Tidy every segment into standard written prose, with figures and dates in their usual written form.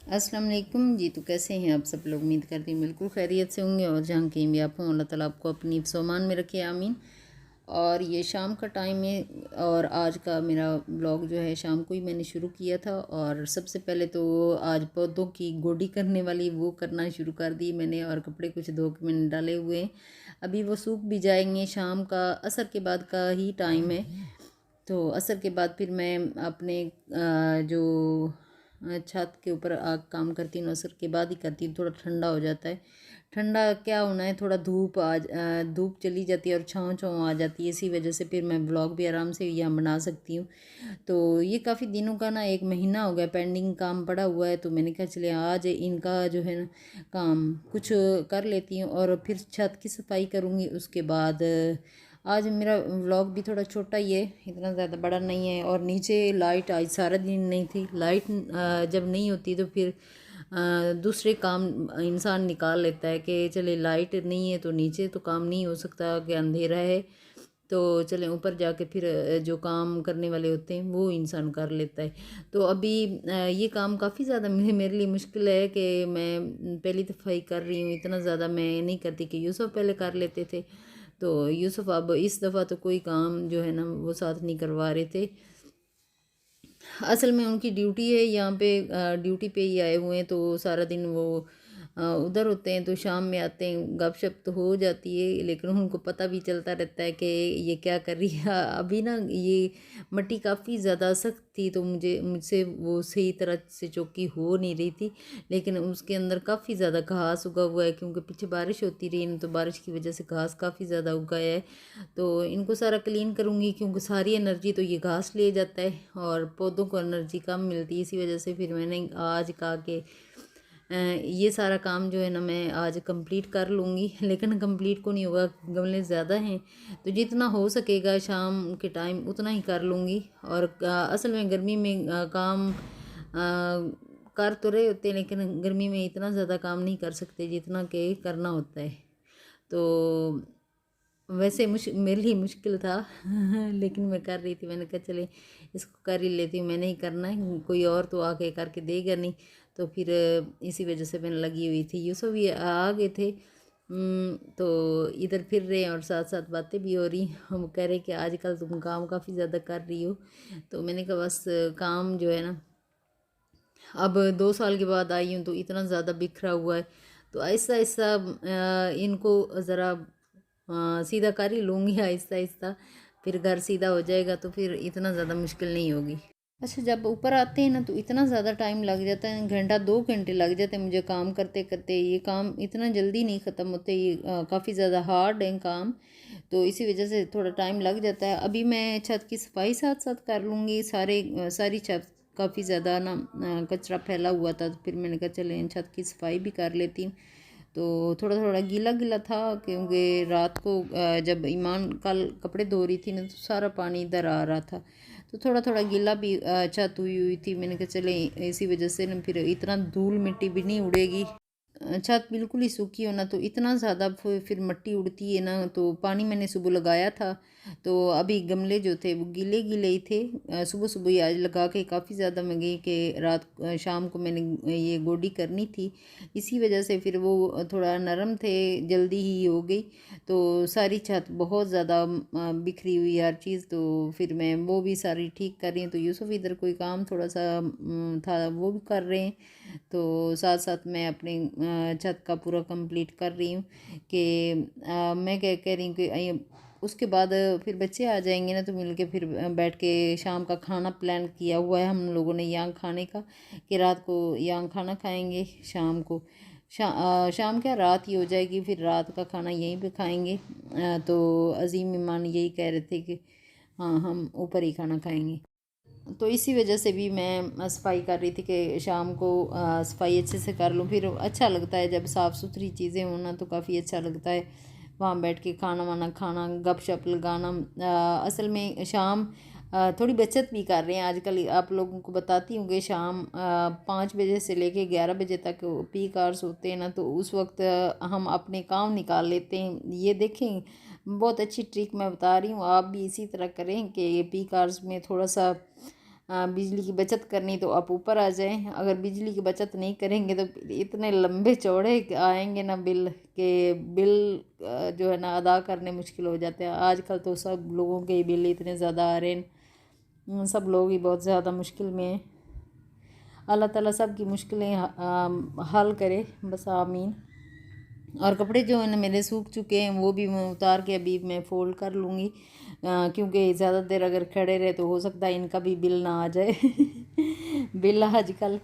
अस्सलाम वालेकुम जी। तो कैसे हैं आप सब लोग? उम्मीद करती हूँ बिल्कुल खैरियत से होंगे और जहाँ कहीं भी आप हों अल्लाह ताला आपको अपनी हिफ्ज़-ओ-अमान में रखे, आमीन। और ये शाम का टाइम है और आज का मेरा ब्लॉग जो है शाम को ही मैंने शुरू किया था। और सबसे पहले तो आज पौधों की गोडी करने वाली वो करना शुरू कर दी मैंने, और कपड़े कुछ धो के मैंने डाले हुए हैं। अभी वो सूख भी जाएंगे, शाम का असर के बाद का ही टाइम है। तो असर के बाद फिर मैं अपने जो छत के ऊपर काम करती हूँ, असर के बाद ही करती हूँ। थोड़ा ठंडा हो जाता है, ठंडा क्या होना है, थोड़ा धूप चली जाती है और छाँव छाँव आ जाती है। इसी वजह से फिर मैं ब्लॉग भी आराम से यहाँ बना सकती हूँ। तो ये काफ़ी दिनों का ना, 1 महीना हो गया पेंडिंग काम पड़ा हुआ है। तो मैंने कहा चले आज इनका जो है ना काम कुछ कर लेती हूँ और फिर छत की सफाई करूँगी। उसके बाद आज मेरा व्लॉग भी थोड़ा छोटा ही है, इतना ज़्यादा बड़ा नहीं है। और नीचे लाइट आज सारा दिन नहीं थी। लाइट जब नहीं होती तो फिर दूसरे काम इंसान निकाल लेता है कि चले लाइट नहीं है तो नीचे तो काम नहीं हो सकता, कि अंधेरा है तो चले ऊपर जाके फिर जो काम करने वाले होते हैं वो इंसान कर लेता है। तो अभी ये काम काफ़ी ज़्यादा मेरे लिए मुश्किल है कि मैं पहली दफ़ाई कर रही हूँ। इतना ज़्यादा मैं नहीं करती कि यूसुफ पहले कर लेते थे। तो यूसुफ अब इस दफ़ा तो कोई काम जो है ना वो साथ नहीं करवा रहे थे। असल में उनकी ड्यूटी है यहाँ पे, ड्यूटी पे ही आए हुए हैं। तो सारा दिन वो उधर होते हैं, तो शाम में आते हैं। गपशप तो हो जाती है लेकिन उनको पता भी चलता रहता है कि ये क्या कर रही है। अभी ना ये मट्टी काफ़ी ज़्यादा सख्त थी तो मुझसे वो सही तरह से चौकी हो नहीं रही थी। लेकिन उसके अंदर काफ़ी ज़्यादा घास उगा हुआ है, क्योंकि पीछे बारिश होती रही ना, तो बारिश की वजह से घास काफ़ी ज़्यादा उगाया है। तो इनको सारा क्लीन करूँगी, क्योंकि सारी एनर्जी तो ये घास ले जाता है और पौधों को एनर्जी कम मिलती है। इसी वजह से फिर मैंने आज कहा कि ये सारा काम जो है ना मैं आज कंप्लीट कर लूँगी। लेकिन कंप्लीट को नहीं होगा, गमले ज़्यादा हैं तो जितना हो सकेगा शाम के टाइम उतना ही कर लूँगी। और असल में गर्मी में काम कर तो रहे होते हैं, लेकिन गर्मी में इतना ज़्यादा काम नहीं कर सकते जितना कि करना होता है। तो वैसे मेरे लिए मुश्किल था लेकिन मैं कर रही थी। मैंने कहा चले इसको कर ही लेती हूँ, मैंने ही करना है, कोई और तो आके करके देगा नहीं। तो फिर इसी वजह से मैंने लगी हुई थी। यूसुफ भी आ गए थे। तो इधर फिर रहे हैं और साथ साथ बातें भी हो रही। हम कह रहे कि आजकल तुम काम काफ़ी ज़्यादा कर रही हो। तो मैंने कहा बस काम जो है ना, अब 2 साल के बाद आई हूँ तो इतना ज़्यादा बिखरा हुआ है। तो आहिस्ता आहिस्ता इनको ज़रा सीधा कर ही लूँगी आहिस्ता आहिस्ता। फिर घर सीधा हो जाएगा तो फिर इतना ज़्यादा मुश्किल नहीं होगी। अच्छा, जब ऊपर आते हैं ना तो इतना ज़्यादा टाइम लग जाता है, घंटा 2 घंटे लग जाते हैं मुझे काम करते करते। ये काम इतना जल्दी नहीं ख़त्म होते, ये काफ़ी ज़्यादा हार्ड है काम। तो इसी वजह से थोड़ा टाइम लग जाता है। अभी मैं छत की सफाई साथ साथ कर लूँगी। सारी छत काफ़ी ज़्यादा ना कचरा फैला हुआ था, तो फिर मैंने कहा चलें छत की सफाई भी कर लेती हूँ। तो थोड़ा थोड़ा गीला गीला था, क्योंकि रात को जब ईमान कल कपड़े धो रही थी ना तो सारा पानी इधर आ रहा था। तो थोड़ा थोड़ा गीला भी छत हुई हुई थी। मैंने कहा चले इसी वजह से ना फिर इतना धूल मिट्टी भी नहीं उड़ेगी। छत बिल्कुल ही सूखी हो ना तो इतना ज़्यादा फिर मिट्टी उड़ती है ना। तो पानी मैंने सुबह लगाया था, तो अभी गमले जो थे वो गीले गीले ही थे। सुबह सुबह ही आज लगा के काफ़ी ज़्यादा मैं गई कि शाम को मैंने ये गोडी करनी थी। इसी वजह से फिर वो थोड़ा नरम थे, जल्दी ही हो गई। तो सारी छत बहुत ज़्यादा बिखरी हुई हर चीज़। तो फिर मैं वो भी सारी ठीक कर रही हूँ। तो यूसुफ इधर कोई काम थोड़ा सा था वो भी कर रहे हैं। तो साथ साथ मैं अपने छत का पूरा कंप्लीट कर रही हूँ कि मैं क्या कह रही हूँ कि उसके बाद फिर बच्चे आ जाएंगे ना तो मिलके फिर बैठ के शाम का खाना प्लान किया हुआ है हम लोगों ने यहाँ खाने का, कि रात को यहाँ खाना खाएंगे, शाम को शाम क्या रात ही हो जाएगी, फिर रात का खाना यहीं पे खाएंगे। तो अजीम ईमान यही कह रहे थे कि हाँ हम ऊपर ही खाना खाएंगे। तो इसी वजह से भी मैं सफाई कर रही थी कि शाम को सफाई अच्छे से कर लूँ। फिर अच्छा लगता है जब साफ़ सुथरी चीज़ें होना, तो काफ़ी अच्छा लगता है वहाँ बैठ के खाना वाना खाना, गप शप लगाना। असल में शाम थोड़ी बचत भी कर रहे हैं आजकल। आप लोगों को बताती हूँ कि शाम 5 बजे से लेके 11 बजे तक पीक आवर्स होते हैं ना, तो उस वक्त हम अपने काम निकाल लेते हैं। ये देखें बहुत अच्छी ट्रिक मैं बता रही हूँ, आप भी इसी तरह करें कि पीक आवर्स में थोड़ा सा बिजली की बचत करनी तो आप ऊपर आ जाएं। अगर बिजली की बचत नहीं करेंगे तो इतने लंबे चौड़े आएंगे ना बिल के बिल जो है ना अदा करने मुश्किल हो जाते हैं। आजकल तो सब लोगों के बिल इतने ज़्यादा आ रहे हैं, सब लोग ही बहुत ज़्यादा मुश्किल में हैं। अल्लाह ताला सब की मुश्किलें हल करे, बस आमीन। और कपड़े जो है ना मेरे सूख चुके हैं, वो भी मैं उतार के अभी मैं फ़ोल्ड कर लूँगी, क्योंकि ज़्यादा देर अगर खड़े रहे तो हो सकता है इनका भी बिल ना आ जाए। बिल आजकल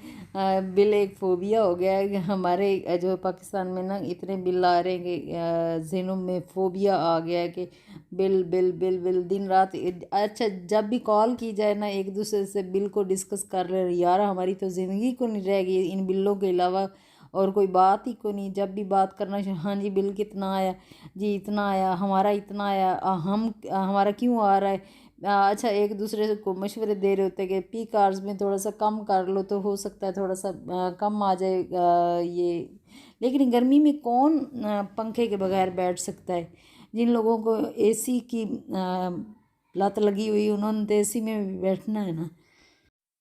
बिल एक फ़ोबिया हो गया है हमारे जो पाकिस्तान में ना, इतने बिल आ रहे हैं कि ज़हनों में फ़ोबिया आ गया है कि बिल बिल बिल बिल दिन रात। अच्छा, जब भी कॉल की जाए ना एक दूसरे से बिल को डिस्कस कर रहे हैं, यार हमारी तो ज़िंदगी को नहीं रहेगी इन बिलों के अलावा और कोई बात ही को नहीं। जब भी बात करना, हाँ जी बिल कितना आया जी, इतना आया, हमारा इतना आया, हम हमारा क्यों आ रहा है। अच्छा, एक दूसरे को मशवरे दे रहे होते हैं कि पी कार्स में थोड़ा सा कम कर लो तो हो सकता है थोड़ा सा कम आ जाए ये। लेकिन गर्मी में कौन पंखे के बगैर बैठ सकता है। जिन लोगों को एसी की लत लगी हुई, उन्होंने तो एसी में भी बैठना है ना।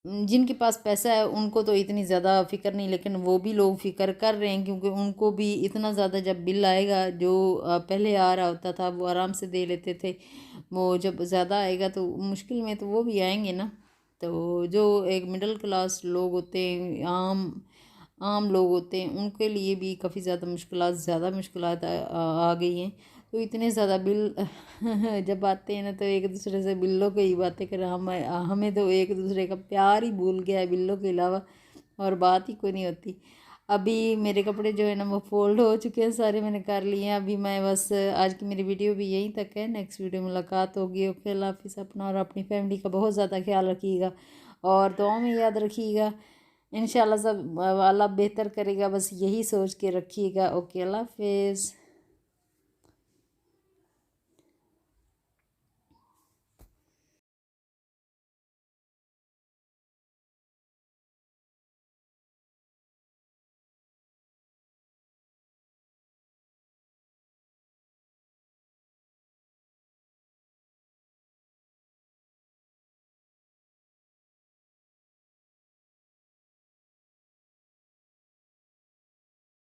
जिनके पास पैसा है उनको तो इतनी ज़्यादा फ़िक्र नहीं, लेकिन वो भी लोग फ़िक्र कर रहे हैं क्योंकि उनको भी इतना ज़्यादा जब बिल आएगा, जो पहले आ रहा होता था वो आराम से दे लेते थे, वो जब ज़्यादा आएगा तो मुश्किल में तो वो भी आएंगे ना। तो जो एक मिडिल क्लास लोग होते हैं, आम आम लोग होते हैं, उनके लिए भी काफ़ी ज़्यादा मुश्किलात आ गई हैं। तो इतने ज़्यादा बिल जब आते हैं ना तो एक दूसरे से बिल्लों की ही बातें करें। हमें तो एक दूसरे का प्यार ही भूल गया है बिल्लों के अलावा, और बात ही कोई नहीं होती। अभी मेरे कपड़े जो है ना वो फोल्ड हो चुके हैं सारे, मैंने कर लिए हैं। अभी मैं बस आज की मेरी वीडियो भी यहीं तक है। नेक्स्ट वीडियो मुलाकात होगी। ओके, अल्लाह हाफिज़। अपना और अपनी फैमिली का बहुत ज़्यादा ख्याल रखिएगा और दुआ में याद रखिएगा। इंशाल्लाह सब अल्लाह बेहतर करेगा, बस यही सोच के रखिएगा। ओके, अल्लाह हाफिज़।